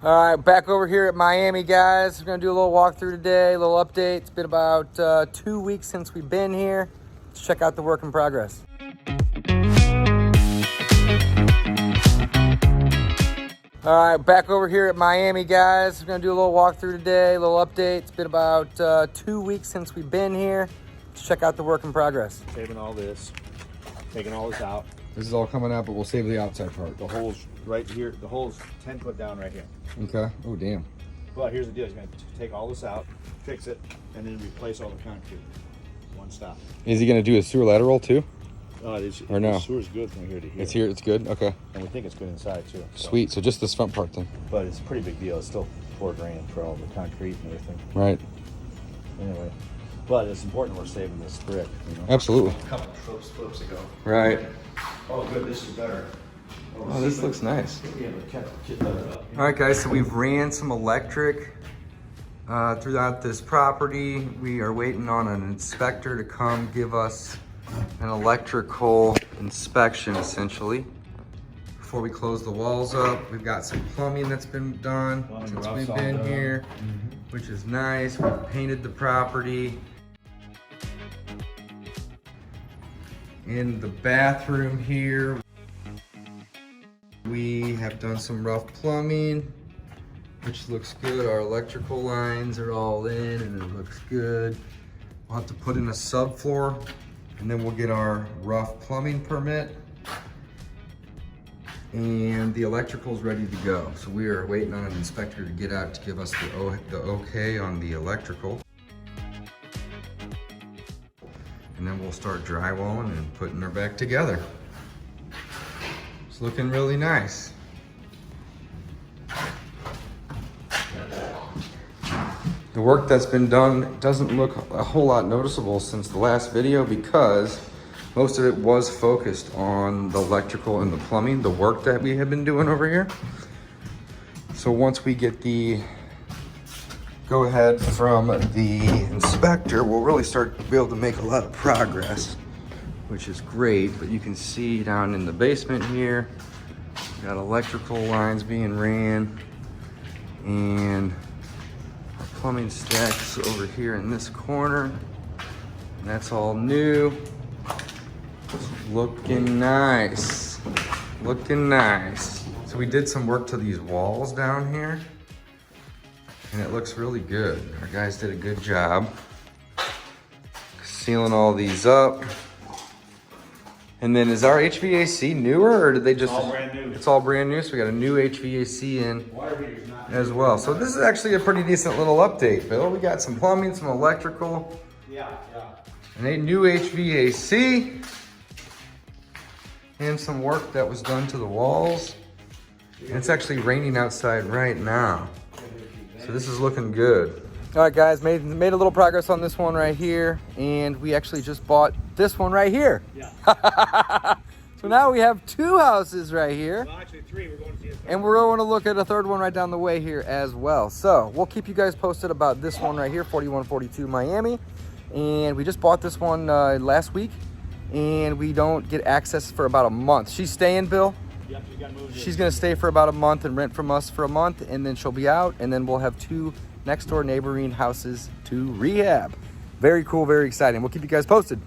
All right, back over here at Miami, guys. We're gonna do a little walkthrough today, a little update. It's been about 2 weeks since we've been here. Let's check out the work in progress. All right, back over here at Miami, guys. We're gonna do a little walkthrough today, a little update. It's been about 2 weeks since we've been here. Let's check out the work in progress. Saving all this, taking all this out. This is all coming out, but we'll save the outside part. The hole's right here. The hole's 10 foot down right here. Okay. Oh, damn. But here's the deal. He's going to take all this out, fix it, and then replace all the concrete. One stop. Is he going to do a sewer lateral too? Or no? The sewer's good from here to here. It's here. It's good. Okay. And we think it's good inside too. So. Sweet. So just this front part then. But it's a pretty big deal. It's still $4,000 for all the concrete and everything. Right. Anyway, but it's important we're saving this brick. You know? Absolutely. A couple flips ago. Right. Oh, good. This is better. Oh, this looks nice. All right, guys, so we've ran some electric throughout this property. We are waiting on an inspector to come give us an electrical inspection, essentially, before we close the walls up. We've got some plumbing that's been done since we've been here, which is nice. We've painted the property. In the bathroom here, we have done some rough plumbing, which looks good. Our electrical lines are all in and it looks good. We'll have to put in a subfloor and then we'll get our rough plumbing permit. And the electrical is ready to go. So we are waiting on an inspector to get out to give us the okay on the electrical. And then we'll start drywalling and putting her back together. It's looking really nice. The work that's been done doesn't look a whole lot noticeable since the last video because most of it was focused on the electrical and the plumbing, the work that we have been doing over here. So once we get the go ahead from the inspector, we'll really start to be able to make a lot of progress, which is great. But you can see down in the basement here, we got electrical lines being ran and our plumbing stacks over here in this corner. And that's all new. Looking nice, looking nice. So we did some work to these walls down here and it looks really good. Our guys did a good job sealing all these up. And then is our HVAC newer or did they just? It's all brand new. It's all brand new, so we got a new HVAC in as well. So this is actually a pretty decent little update, Bill. We got some plumbing, some electrical. Yeah. And a new HVAC. And some work that was done to the walls. And it's actually raining outside right now. So this is looking good. All right, guys, made a little progress on this one right here. And we actually just bought this one right here. Yeah. So now we have 2 houses right here. Well, actually 3. We're going to see a third. And we're going to look at a third one right down the way here as well. So we'll keep you guys posted about this one right here, 4142 Miami. And we just bought this one last week. And we don't get access for about a month. She's staying, Bill? Yep, she's got to move. She's gonna stay for about a month and rent from us for a month, and then she'll be out, and then we'll have 2 next door neighboring houses to rehab. Very cool, very exciting. We'll keep you guys posted.